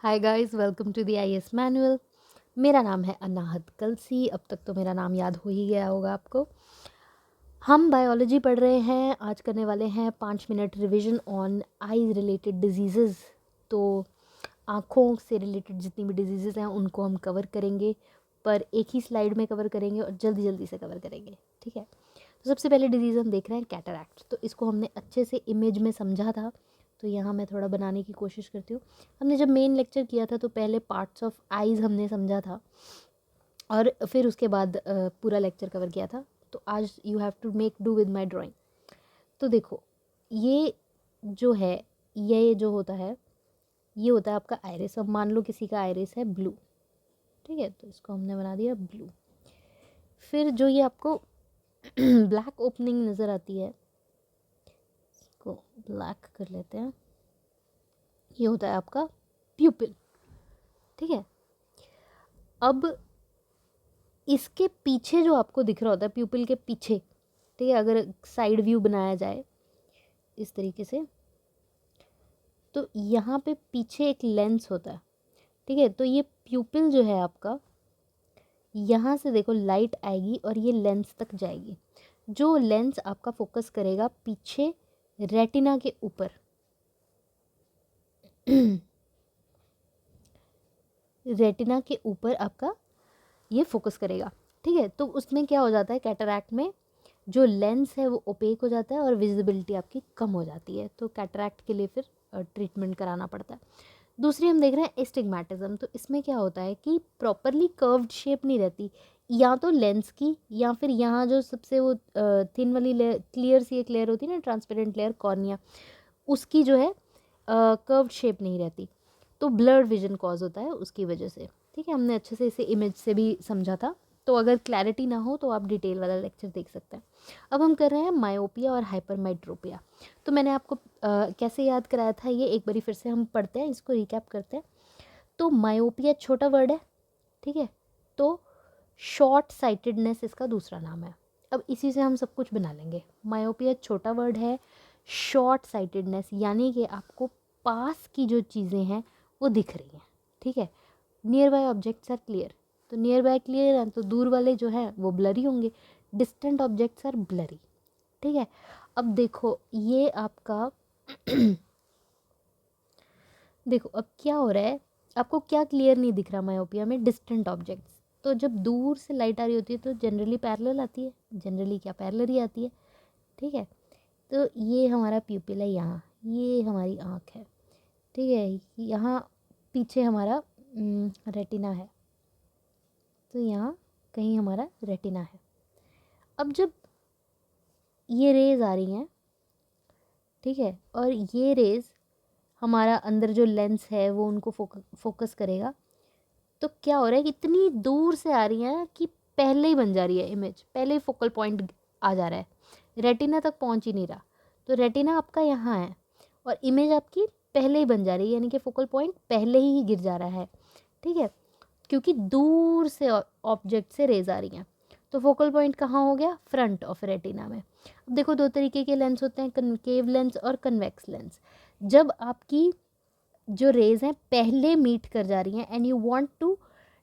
Hi guys, welcome to the IAS manual. मेरा नाम है अनाहत कलसी। अब तक तो मेरा नाम याद हो ही गया होगा आपको। हम बायोलॉजी पढ़ रहे हैं। आज करने वाले हैं 5 minute revision on eyes related diseases. तो आँखों से रिलेटेड जितनी भी डिजीज़ेज़ हैं उनको हम कवर करेंगे, पर एक ही स्लाइड में कवर करेंगे और जल्दी जल्दी से कवर करेंगे। ठीक है, तो सबसे पहले डिजीज़ हम देख रहे हैं कैटरैक्ट। तो इसको हमने अच्छे से इमेज में समझा था, तो यहाँ मैं थोड़ा बनाने की कोशिश करती हूँ। हमने जब मेन लेक्चर किया था तो पहले पार्ट्स ऑफ आईज़ हमने समझा था और फिर उसके बाद पूरा लेक्चर कवर किया था। तो आज you have to make do with my drawing. तो देखो, ये जो है, ये जो होता है, ये होता है आपका आइरिस। अब मान लो किसी का आइरिस है ब्लू, ठीक है, तो इसको हमने बना दिया ब्लू। फिर जो ये आपको ब्लैक ओपनिंग नज़र आती है, इसको ब्लैक कर लेते हैं। ये होता है आपका प्यूपिल। ठीक है, अब इसके पीछे जो आपको दिख रहा होता है प्यूपिल के पीछे, ठीक है, अगर साइड व्यू बनाया जाए इस तरीके से, तो यहाँ पे पीछे एक लेंस होता है। ठीक है, तो ये प्यूपिल जो है आपका, यहाँ से देखो लाइट आएगी और ये लेंस तक जाएगी। जो लेंस आपका फोकस करेगा पीछे रेटिना के ऊपर रेटिना के ऊपर आपका ये फोकस करेगा। ठीक है, तो उसमें क्या हो जाता है, कैटरैक्ट में जो लेंस है वो ओपेक हो जाता है और विजिबिलिटी आपकी कम हो जाती है। तो कैटरैक्ट के लिए फिर ट्रीटमेंट कराना पड़ता है। दूसरी हम देख रहे हैं एस्टिग्मेटिज्म। तो इसमें क्या होता है कि प्रॉपरली कर्व्ड शेप नहीं रहती, या तो लेंस की या फिर यहाँ जो सबसे वो थिन वाली लेयर, क्लियर सी एक लेयर होती है ना, ट्रांसपेरेंट लेयर, कॉर्निया, उसकी जो है कर्व्ड शेप नहीं रहती, तो ब्लर्ड विजन कॉज होता है उसकी वजह से। ठीक है, हमने अच्छे से इसे इमेज से भी समझा था, तो अगर क्लैरिटी ना हो तो आप डिटेल वाला लेक्चर देख सकते हैं। अब हम कर रहे हैं मायोपिया और हाइपरमेट्रोपिया। तो मैंने आपको कैसे याद कराया था, ये एक बारी फिर से हम पढ़ते हैं, इसको रिकैप करते हैं। तो मायोपिया छोटा वर्ड है, ठीक है, तो शॉर्ट साइटेडनेस इसका दूसरा नाम है। अब इसी से हम सब कुछ बना लेंगे। मायोपिया छोटा वर्ड है, शॉर्ट साइटेडनेस यानी कि आपको पास की जो चीज़ें हैं वो दिख रही हैं। ठीक है, nearby objects are clear. तो नियर बाय क्लियर हैं तो दूर वाले जो हैं वो ब्लरी होंगे। Distant objects are blurry. ठीक है, अब देखो ये आपका देखो अब क्या हो रहा है, आपको क्या क्लियर नहीं दिख रहा मायोपिया में, डिस्टेंट ऑब्जेक्ट्स। तो जब दूर से लाइट आ रही होती है तो जनरली पैरेलल आती है, जनरली क्या पैरेलल ही आती है। ठीक है, तो ये हमारा प्यूपिल है, यहाँ ये हमारी आँख है। ठीक है, यहाँ पीछे हमारा रेटिना है, तो यहाँ कहीं हमारा रेटिना है। अब जब ये रेज आ रही हैं, ठीक है, और ये रेज हमारा अंदर जो लेंस है वो उनको फोकस करेगा, तो क्या हो रहा है कि इतनी दूर से आ रही है कि पहले ही बन जा रही है इमेज, पहले ही फोकल पॉइंट आ जा रहा है, रेटिना तक पहुंच ही नहीं रहा। तो रेटिना आपका यहाँ है और इमेज आपकी पहले ही बन जा रही है, यानी कि फोकल पॉइंट पहले ही गिर जा रहा है। ठीक है, क्योंकि दूर से ऑब्जेक्ट से रेज आ रही हैं, तो फोकल पॉइंट कहाँ हो गया, फ्रंट ऑफ रेटिना में। अब देखो दो तरीके के लेंस होते हैं, कनकेव लेंस और कन्वेक्स लेंस। जब आपकी जो रेज हैं पहले मीट कर जा रही हैं and you want to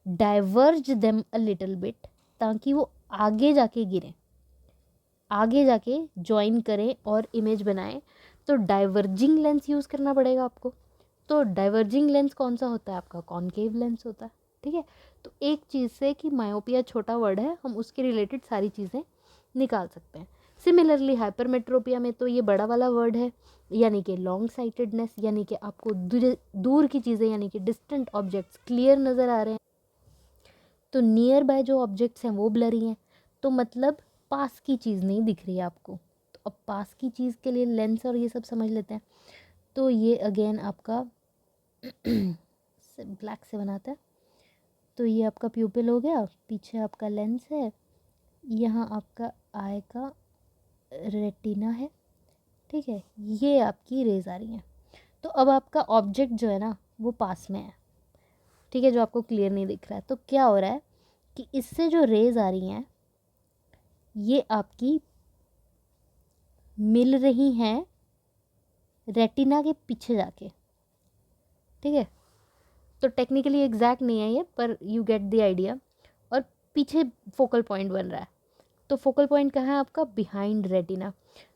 diverge them a little bit, ताकि वो आगे जाके गिरें, आगे जाके ज्वाइन करें और इमेज बनाएं, तो डाइवर्जिंग लेंस यूज़ करना पड़ेगा आपको। तो डाइवर्जिंग लेंस कौन सा होता है आपका, कॉनकेव लेंस होता है। ठीक है, तो एक चीज़ से कि मायोपिया छोटा वर्ड है, हम उसके रिलेटेड सारी चीज़ें निकाल सकते हैं। सिमिलरली हाइपरमेट्रोपिया में तो ये बड़ा वाला वर्ड है, यानी कि लॉन्ग साइटेडनेस, यानी कि आपको दूर की चीज़ें यानी कि डिस्टेंट ऑब्जेक्ट्स क्लियर नज़र आ रहे हैं, तो नियर बाय जो ऑब्जेक्ट्स हैं वो ब्लरी हैं, तो मतलब पास की चीज़ नहीं दिख रही है आपको। तो अब पास की चीज़ के लिए लेंस और ये सब समझ लेते हैं। तो ये अगेन आपका ब्लैक से बनाता है। तो ये आपका प्यूपिल हो गया, पीछे आपका लेंस है, यहाँ आपका आई का रेटिना है। ठीक है, ये आपकी रेज आ रही हैं। तो अब आपका ऑब्जेक्ट जो है ना वो पास में है, ठीक है, जो आपको क्लियर नहीं दिख रहा है। तो क्या हो रहा है कि इससे जो रेज आ रही हैं ये आपकी मिल रही हैं रेटिना के पीछे जाके। ठीक है, तो टेक्निकली एग्जैक्ट नहीं है ये, पर यू गेट द आइडिया। और पीछे फोकल पॉइंट बन रहा है, तो फोकल पॉइंट कहाँ है आपका? Behind retina.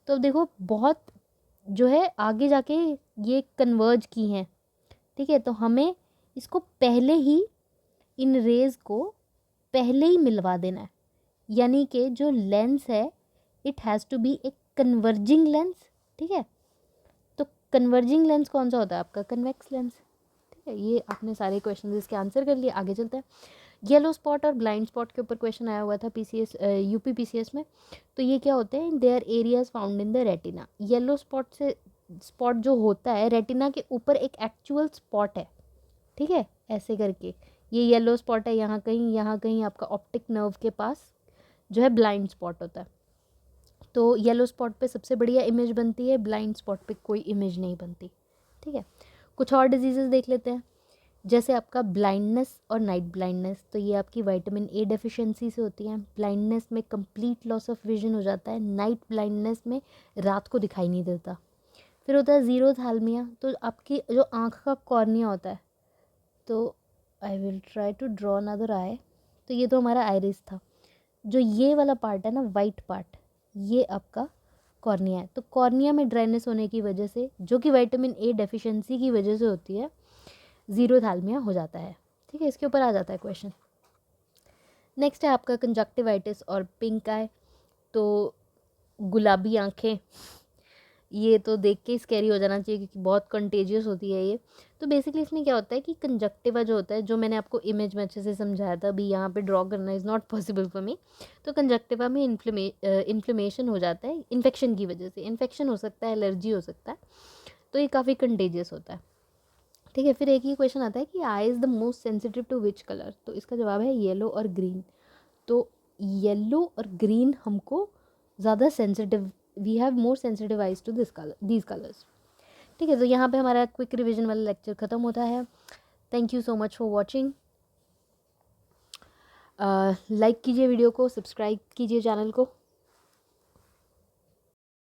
तो अब देखो बहुत जो है आगे जाके ये कन्वर्ज की हैं, ठीक है, तो हमें इसको पहले ही, इन रेज को पहले ही मिलवा देना है, यानी कि जो लेंस है it has to be a converging lens, ठीक है। तो कन्वर्जिंग लेंस कौन सा होता है आपका? कन्वेक्स लेंस, ठीक है। ये आपने सारे क्वेश्चन इसके आंसर कर लिए, आगे चलते हैं। येलो स्पॉट और ब्लाइंड स्पॉट के ऊपर क्वेश्चन आया हुआ था पीसीएस, यूपी पीसीएस में। तो ये क्या होते हैं? They are areas found in the retina. Yellow spot से, स्पॉट जो होता है रेटिना के ऊपर एक एक्चुअल स्पॉट है, ठीक है, ऐसे करके ये येलो स्पॉट है, यहाँ कहीं आपका ऑप्टिक नर्व के पास जो है ब्लाइंड स्पॉट होता है। तो येलो स्पॉट पे सबसे बढ़िया इमेज बनती है, ब्लाइंड स्पॉट पे कोई इमेज नहीं बनती, ठीक है। कुछ और डिजीजेस देख लेते हैं, जैसे आपका ब्लाइंडनेस और नाइट ब्लाइंडनेस। तो ये आपकी विटामिन ए डेफिशिएंसी से होती है। ब्लाइंडनेस में कंप्लीट लॉस ऑफ विजन हो जाता है, नाइट ब्लाइंडनेस में रात को दिखाई नहीं देता। फिर होता है ज़ीरोथैल्मिया, तो आपकी जो आँख का कॉर्निया होता है, तो I will try to draw another eye. तो ये तो हमारा आइरिस था, जो ये वाला पार्ट है ना, वाइट पार्ट, ये आपका कॉर्निया है। तो कॉर्निया में ड्राइनेस होने की वजह से, जो कि विटामिन ए डेफिशिएंसी की वजह से होती है, ज़ीरोथैल्मिया हो जाता है, ठीक है। इसके ऊपर आ जाता है क्वेश्चन। नेक्स्ट है आपका कंजक्टिवाइटिस और पिंक आई। तो गुलाबी आंखें, ये तो देख के स्कैरी हो जाना चाहिए क्योंकि बहुत कंटेजियस होती है ये। तो बेसिकली इसमें क्या होता है कि कंजक्टिवा जो होता है, जो मैंने आपको इमेज में अच्छे से समझाया था, अभी यहाँ पे ड्रॉ करना is not possible for me. तो कंजक्टिवा में इन्फ्लेमेशन हो जाता है इन्फेक्शन की वजह से। इन्फेक्शन हो सकता है, एलर्जी हो सकता है, तो ये काफ़ी कंटेजियस होता है, ठीक है। फिर एक ही क्वेश्चन आता है कि eye is the most sensitive to which colour. तो इसका जवाब है येलो और ग्रीन। तो येलो और ग्रीन हमको ज़्यादा sensitive, we have more sensitive eyes to these colours, ठीक है। तो यहाँ पे हमारा क्विक रिविजन वाला लेक्चर ख़त्म होता है। Thank you so much for watching. Like कीजिए वीडियो को, सब्सक्राइब कीजिए चैनल को।